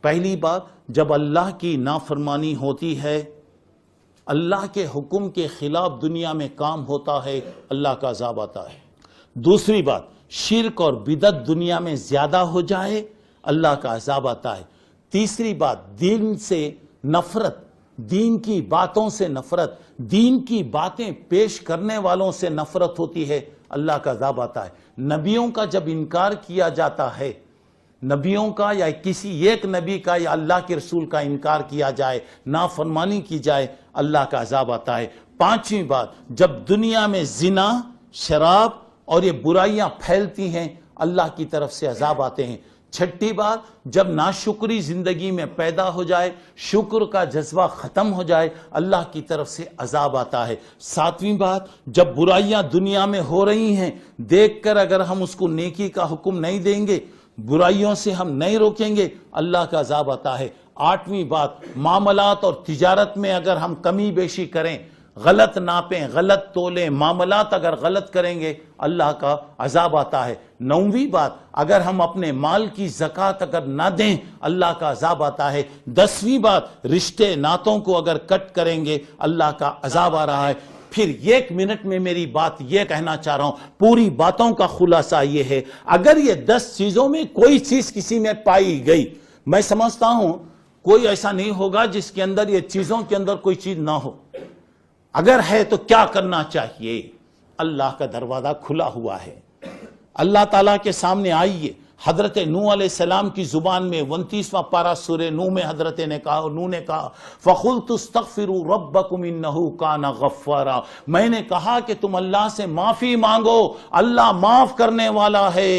پہلی بات، جب اللہ کی نافرمانی ہوتی ہے، اللہ کے حکم کے خلاف دنیا میں کام ہوتا ہے، اللہ کا عذاب آتا ہے۔ دوسری بات، شرک اور بدعت دنیا میں زیادہ ہو جائے، اللہ کا عذاب آتا ہے۔ تیسری بات، دین سے نفرت، دین کی باتوں سے نفرت، دین کی باتیں پیش کرنے والوں سے نفرت ہوتی ہے، اللہ کا عذاب آتا ہے۔ نبیوں کا جب انکار کیا جاتا ہے، نبیوں کا یا کسی ایک نبی کا یا اللہ کے رسول کا انکار کیا جائے، نافرمانی کی جائے، اللہ کا عذاب آتا ہے۔ پانچویں بات، جب دنیا میں زنا، شراب اور یہ برائیاں پھیلتی ہیں، اللہ کی طرف سے عذاب آتے ہیں۔ چھٹی بات، جب ناشکری زندگی میں پیدا ہو جائے، شکر کا جذبہ ختم ہو جائے، اللہ کی طرف سے عذاب آتا ہے۔ ساتویں بات، جب برائیاں دنیا میں ہو رہی ہیں، دیکھ کر اگر ہم اس کو نیکی کا حکم نہیں دیں گے، برائیوں سے ہم نہیں روکیں گے، اللہ کا عذاب آتا ہے۔ آٹھویں بات، معاملات اور تجارت میں اگر ہم کمی بیشی کریں، غلط ناپیں، غلط تولیں، معاملات اگر غلط کریں گے، اللہ کا عذاب آتا ہے۔ نویں بات، اگر ہم اپنے مال کی زکوٰۃ اگر نہ دیں، اللہ کا عذاب آتا ہے۔ 10ویں بات، رشتے ناتوں کو اگر کٹ کریں گے، اللہ کا عذاب آ رہا ہے۔ پھر 1 منٹ میں میری بات یہ کہنا چاہ رہا ہوں، پوری باتوں کا خلاصہ یہ ہے، اگر یہ 10 چیزوں میں کوئی چیز کسی میں پائی گئی، میں سمجھتا ہوں کوئی ایسا نہیں ہوگا جس کے اندر یہ چیزوں کے اندر کوئی چیز نہ ہو۔ اگر ہے تو کیا کرنا چاہیے؟ اللہ کا دروازہ کھلا ہوا ہے، اللہ تعالیٰ کے سامنے آئیے۔ حضرت نوح علیہ السلام کی زبان میں 29واں پارہ سورہ نوح میں حضرت نوح نے کہا فَقُلْتُ اسْتَغْفِرُوا رَبَّكُمْ إِنَّهُ كَانَ غَفَّارًا، میں نے کہا کہ تم اللہ سے معافی مانگو، اللہ معاف کرنے والا ہے۔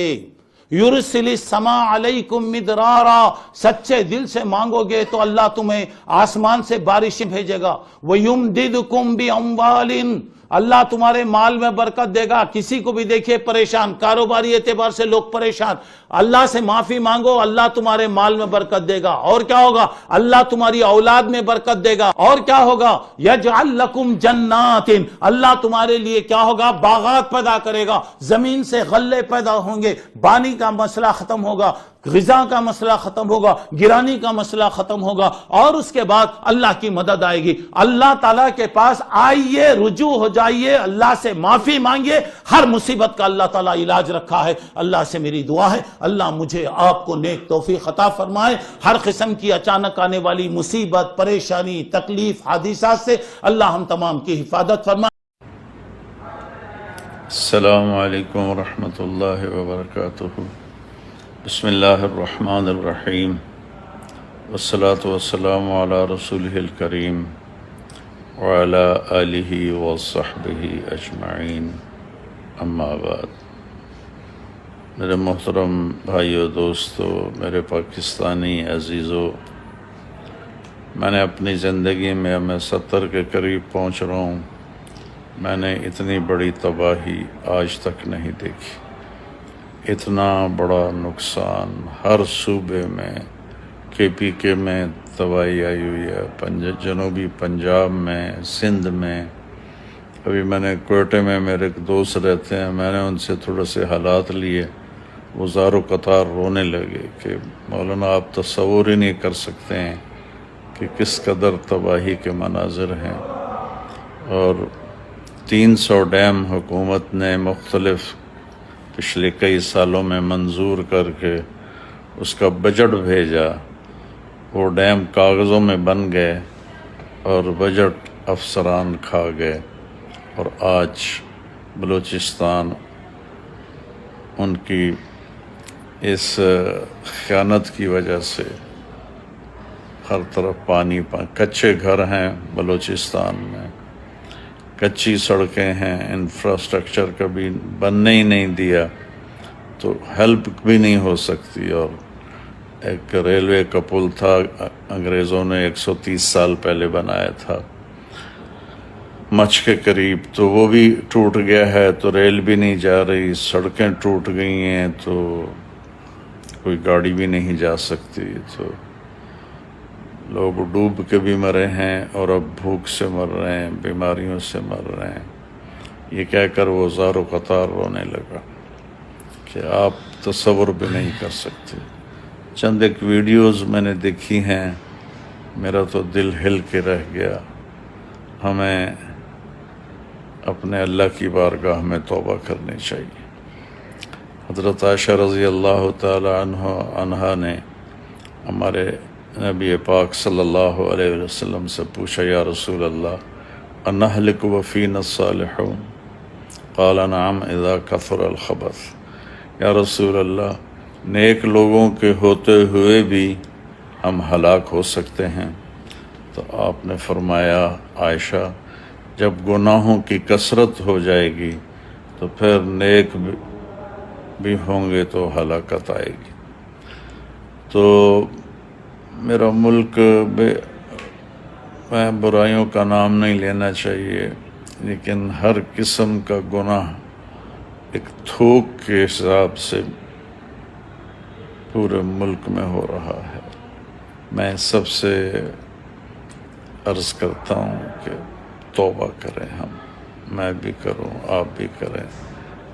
یُرْسِلِ السَّمَاءَ عَلَيْكُمْ مِدْرَارًا، سچے دل سے مانگو گے تو اللہ تمہیں آسمان سے بارشیں بھیجے گا۔ وَيُمْدِدْكُمْ بِأَمْوَالٍ، اللہ تمہارے مال میں برکت دے گا۔ کسی کو بھی دیکھے پریشان، کاروباری اعتبار سے لوگ پریشان، اللہ سے معافی مانگو، اللہ تمہارے مال میں برکت دے گا۔ اور کیا ہوگا؟ اللہ تمہاری اولاد میں برکت دے گا۔ اور کیا ہوگا؟ یجعل لکم جنات، اللہ تمہارے لیے کیا ہوگا؟ باغات پیدا کرے گا، زمین سے غلے پیدا ہوں گے، پانی کا مسئلہ ختم ہوگا، غذا کا مسئلہ ختم ہوگا، گرانی کا مسئلہ ختم ہوگا، اور اس کے بعد اللہ کی مدد آئے گی۔ اللہ تعالیٰ کے پاس آئیے، رجوع ہو جائیے، اللہ سے معافی مانگیے، ہر مصیبت کا اللہ تعالیٰ علاج رکھا ہے۔ اللہ سے میری دعا ہے اللہ مجھے آپ کو نیک توفیق عطا فرمائے، ہر قسم کی اچانک آنے والی مصیبت، پریشانی، تکلیف، حادثات سے اللہ ہم تمام کی حفاظت فرمائے۔ السلام علیکم ورحمۃ اللہ وبرکاتہ۔ بسم اللہ الرحمن الرحیم، والصلاة والسلام علی رسولہ الکریم وعلی آلہ وصحبہ اجمعین، اما بعد۔ میرے محترم بھائیو، دوستو، میرے پاکستانی عزیزو، میں نے اپنی زندگی میں 70 کے قریب پہنچ رہا ہوں، میں نے اتنی بڑی تباہی آج تک نہیں دیکھی، اتنا بڑا نقصان ہر صوبے میں، KPK میں تباہی آئی ہوئی ہے، جنوبی پنجاب میں، سندھ میں۔ ابھی میں نے کوئٹے میں، میرے ایک دوست رہتے ہیں، میں نے ان سے تھوڑے سے حالات لیے، وہ زار و قطار رونے لگے کہ مولانا آپ تصور ہی نہیں کر سکتے ہیں کہ کس قدر تباہی کے مناظر ہیں۔ اور 300 ڈیم حکومت نے مختلف پچھلے کئی سالوں میں منظور کر کے اس کا بجٹ بھیجا، وہ ڈیم کاغذوں میں بن گئے اور بجٹ افسران کھا گئے، اور آج بلوچستان ان کی اس خیانت کی وجہ سے ہر طرف پانی کچے گھر ہیں بلوچستان میں، کچی سڑکیں ہیں، انفراسٹرکچر کبھی بننے ہی نہیں دیا تو ہیلپ بھی نہیں ہو سکتی۔ اور ایک ریلوے کا پل تھا، انگریزوں نے 130 سال پہلے بنایا تھا مچھ کے قریب، تو وہ بھی ٹوٹ گیا ہے، تو ریل بھی نہیں جا رہی، سڑکیں ٹوٹ گئی ہیں تو کوئی گاڑی بھی نہیں جا سکتی، تو لوگ ڈوب کے بھی مرے ہیں اور اب بھوک سے مر رہے ہیں، بیماریوں سے مر رہے ہیں۔ یہ کہہ کر وہ زار و قطار رونے لگا کہ آپ تصور بھی نہیں کر سکتے۔ چند ایک ویڈیوز میں نے دیکھی ہیں، میرا تو دل ہل کے رہ گیا۔ ہمیں اپنے اللہ کی بارگاہ میں توبہ کرنی چاہیے۔ حضرت عائشہ رضی اللہ تعالی عنہا نے ہمارے نبی پاک صلی اللہ علیہ وسلم سے پوچھا، یا رسول اللہ انہلک وفینا الصالحون؟ قال نعم اذا کثر الخبث۔ یا رسول اللہ، نیک لوگوں کے ہوتے ہوئے بھی ہم ہلاک ہو سکتے ہیں؟ تو آپ نے فرمایا، عائشہ جب گناہوں کی کثرت ہو جائے گی تو پھر نیک بھی ہوں گے تو ہلاکت آئے گی۔ تو میرا ملک میں برائیوں کا نام نہیں لینا چاہیے، لیکن ہر قسم کا گناہ ایک تھوک کے حساب سے پورے ملک میں ہو رہا ہے۔ میں سب سے عرض کرتا ہوں کہ توبہ کریں، میں بھی کروں، آپ بھی کریں۔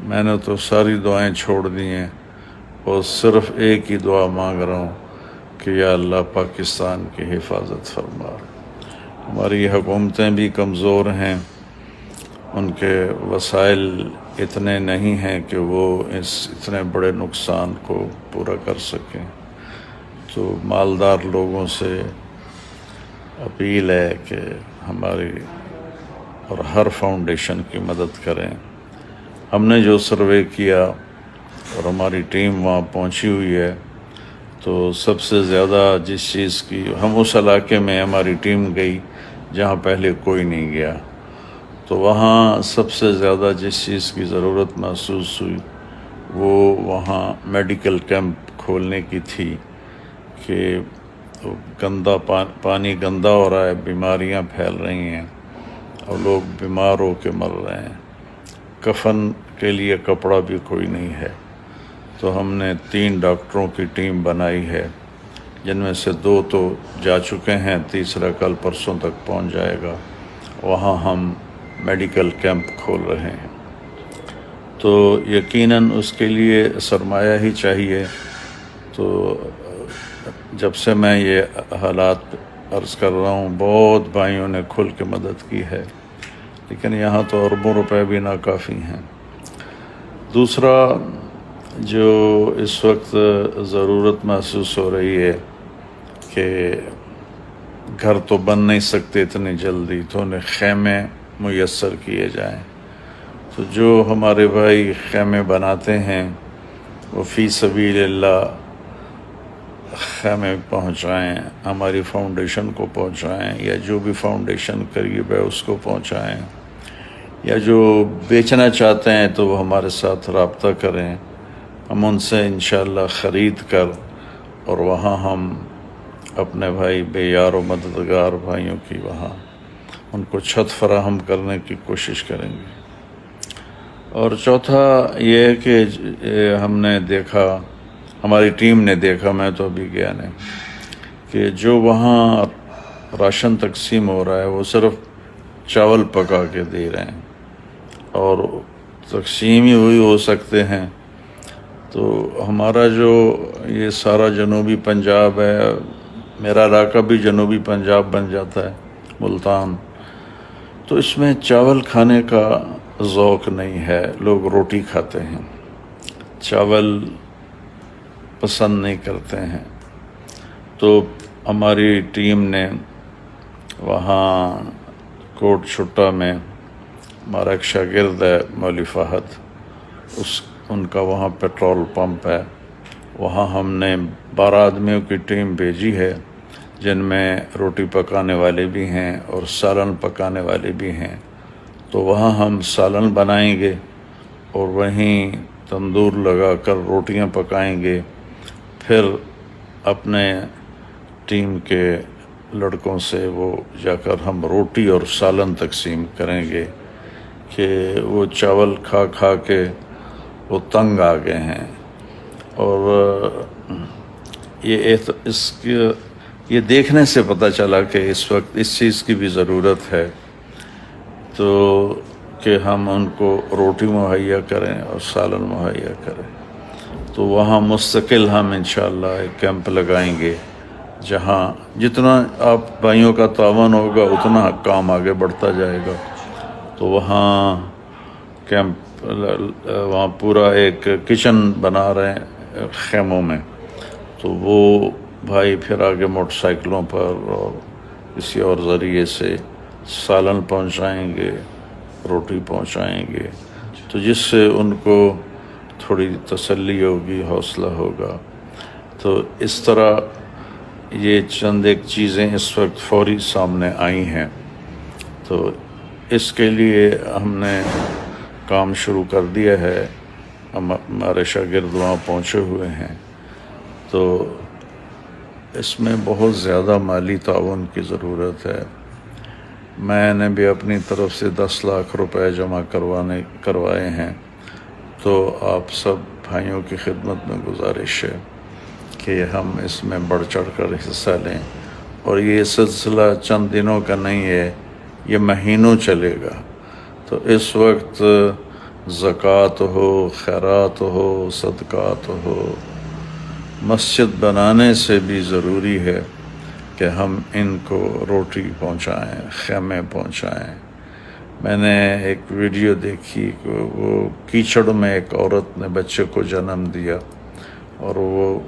میں نے تو ساری دعائیں چھوڑ دی ہیں اور صرف ایک ہی دعا مانگ رہا ہوں کہ یا اللہ پاکستان کی حفاظت فرما۔ ہماری حکومتیں بھی کمزور ہیں، ان کے وسائل اتنے نہیں ہیں کہ وہ اس اتنے بڑے نقصان کو پورا کر سکیں۔ تو مالدار لوگوں سے اپیل ہے کہ ہماری اور ہر فاؤنڈیشن کی مدد کریں۔ ہم نے جو سروے کیا اور ہماری ٹیم وہاں پہنچی ہوئی ہے، تو سب سے زیادہ جس چیز کی ہم اس علاقے میں ہماری ٹیم گئی جہاں پہلے کوئی نہیں گیا، تو وہاں سب سے زیادہ جس چیز کی ضرورت محسوس ہوئی وہ وہاں میڈیکل کیمپ کھولنے کی تھی کہ گندا پانی گندا ہو رہا ہے، بیماریاں پھیل رہی ہیں اور لوگ بیمار ہو کے مر رہے ہیں، کفن کے لیے کپڑا بھی کوئی نہیں ہے۔ تو ہم نے 3 ڈاکٹروں کی ٹیم بنائی ہے، جن میں سے 2 تو جا چکے ہیں، تیسرا کل پرسوں تک پہنچ جائے گا۔ وہاں ہم میڈیکل کیمپ کھول رہے ہیں۔ تو یقیناً اس کے لیے سرمایہ ہی چاہیے۔ تو جب سے میں یہ حالات عرض کر رہا ہوں، بہت بھائیوں نے کھل کے مدد کی ہے، لیکن یہاں تو اربوں روپے بھی ناکافی ہیں۔ دوسرا جو اس وقت ضرورت محسوس ہو رہی ہے کہ گھر تو بن نہیں سکتے اتنی جلدی، تو انہیں خیمے میسر کیے جائیں۔ تو جو ہمارے بھائی خیمے بناتے ہیں وہ فی سبیل اللہ خیمے پہنچائیں، ہماری فاؤنڈیشن کو پہنچائیں، یا جو بھی فاؤنڈیشن قریب ہے اس کو پہنچائیں، یا جو بیچنا چاہتے ہیں تو وہ ہمارے ساتھ رابطہ کریں، ہم ان سے انشاءاللہ خرید کر اور وہاں ہم اپنے بھائی بے یار و مددگار بھائیوں کی وہاں ان کو چھت فراہم کرنے کی کوشش کریں گے۔ اور چوتھا یہ ہے کہ ہم نے دیکھا، ہماری ٹیم نے دیکھا، میں تو ابھی گیا نہیں، کہ جو وہاں راشن تقسیم ہو رہا ہے وہ صرف چاول پکا کے دے رہے ہیں، اور تقسیم ہی ہوئی ہو سکتے ہیں۔ تو ہمارا جو یہ سارا جنوبی پنجاب ہے، میرا علاقہ بھی جنوبی پنجاب بن جاتا ہے، ملتان، تو اس میں چاول کھانے کا ذوق نہیں ہے، لوگ روٹی کھاتے ہیں، چاول پسند نہیں کرتے ہیں۔ تو ہماری ٹیم نے وہاں کوٹ چھٹا میں ہمارا ایک شاگرد ہے مولوی فہد، ان کا وہاں پیٹرول پمپ ہے، وہاں ہم نے 12 آدمیوں کی ٹیم بھیجی ہے، جن میں روٹی پکانے والے بھی ہیں اور سالن پکانے والے بھی ہیں۔ تو وہاں ہم سالن بنائیں گے اور وہیں تندور لگا کر روٹیاں پکائیں گے، پھر اپنے ٹیم کے لڑکوں سے وہ جا کر ہم روٹی اور سالن تقسیم کریں گے، کہ وہ چاول کھا کھا کے وہ تنگ آ گئے ہیں۔ اور یہ دیکھنے سے پتہ چلا کہ اس وقت اس چیز کی بھی ضرورت ہے، تو کہ ہم ان کو روٹی مہیا کریں اور سالن مہیا کریں۔ تو وہاں مستقل ہم انشاءاللہ ایک کیمپ لگائیں گے، جہاں جتنا آپ بھائیوں کا تعاون ہوگا اتنا کام آگے بڑھتا جائے گا۔ تو وہاں کیمپ، وہاں پورا ایک کچن بنا رہے ہیں خیموں میں، تو وہ بھائی پھر آگے موٹر سائیکلوں پر اور کسی اور ذریعے سے سالن پہنچائیں گے، روٹی پہنچائیں گے، تو جس سے ان کو تھوڑی تسلی ہوگی، حوصلہ ہوگا۔ تو اس طرح یہ چند ایک چیزیں اس وقت فوری سامنے آئی ہیں، تو اس کے لیے ہم نے کام شروع کر دیا ہے۔ ہمارے شاگرد وہاں پہنچے ہوئے ہیں، تو اس میں بہت زیادہ مالی تعاون کی ضرورت ہے۔ میں نے بھی اپنی طرف سے 10 لاکھ روپے جمع کروائے ہیں، تو آپ سب بھائیوں کی خدمت میں گزارش ہے کہ ہم اس میں بڑھ چڑھ کر حصہ لیں، اور یہ سلسلہ چند دنوں کا نہیں ہے، یہ مہینوں چلے گا۔ تو اس وقت زکوٰۃ ہو، خیرات ہو، صدقات ہو، مسجد بنانے سے بھی ضروری ہے کہ ہم ان کو روٹی پہنچائیں، خیمے پہنچائیں۔ میں نے ایک ویڈیو دیکھی کہ وہ کیچڑ میں ایک عورت نے بچے کو جنم دیا، اور وہ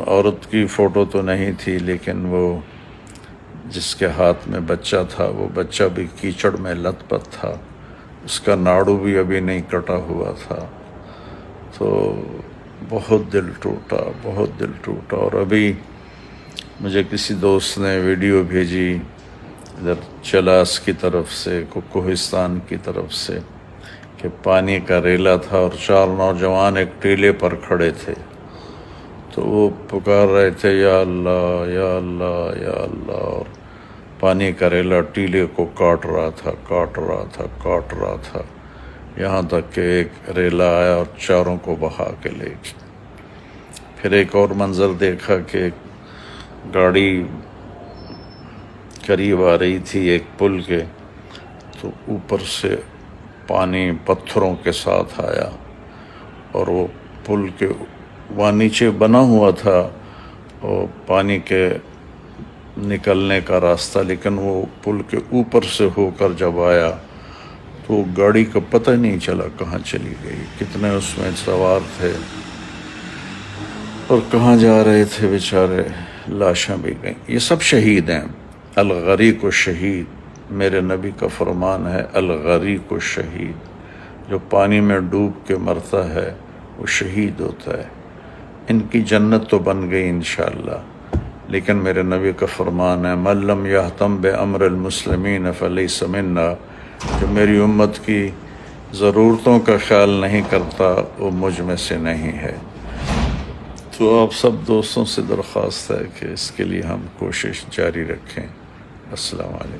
عورت کی فوٹو تو نہیں تھی، لیکن وہ جس کے ہاتھ میں بچہ تھا وہ بچہ بھی کیچڑ میں لت پت تھا، اس کا ناڑو بھی ابھی نہیں کٹا ہوا تھا۔ تو بہت دل ٹوٹا، بہت دل ٹوٹا۔ اور ابھی مجھے کسی دوست نے ویڈیو بھیجی ادھر چلاس کی طرف سے، کوہستان کی طرف سے، کہ پانی کا ریلا تھا اور 4 نوجوان ایک ٹیلے پر کھڑے تھے، تو وہ پکار رہے تھے یا اللہ یا اللہ یا اللہ، اور پانی کا ریلا ٹیلے کو کاٹ رہا تھا، کاٹ رہا تھا، کاٹ رہا تھا، یہاں تک کہ ایک ریلا آیا اور چاروں کو بہا کے لے گیا۔ پھر ایک اور منظر دیکھا کہ گاڑی قریب آ رہی تھی ایک پل کے، تو اوپر سے پانی پتھروں کے ساتھ آیا، اور وہ پل کے وہاں نیچے بنا ہوا تھا اور پانی کے نکلنے کا راستہ، لیکن وہ پل کے اوپر سے ہو کر جب آیا تو گاڑی کا پتہ نہیں چلا کہاں چلی گئی، کتنے اس میں سوار تھے اور کہاں جا رہے تھے بیچارے، لاشیں بھی گئیں۔ یہ سب شہید ہیں۔ الغریق الشہید، میرے نبی کا فرمان ہے، الغریق الشہید، جو پانی میں ڈوب کے مرتا ہے وہ شہید ہوتا ہے۔ ان کی جنت تو بن گئی انشاءاللہ، لیکن میرے نبی کا فرمان ہے، من لم یہتم بامر المسلمین فلیس منا، جو میری امت کی ضرورتوں کا خیال نہیں کرتا وہ مجھ میں سے نہیں ہے۔ تو آپ سب دوستوں سے درخواست ہے کہ اس کے لیے ہم کوشش جاری رکھیں۔ السلام علیکم۔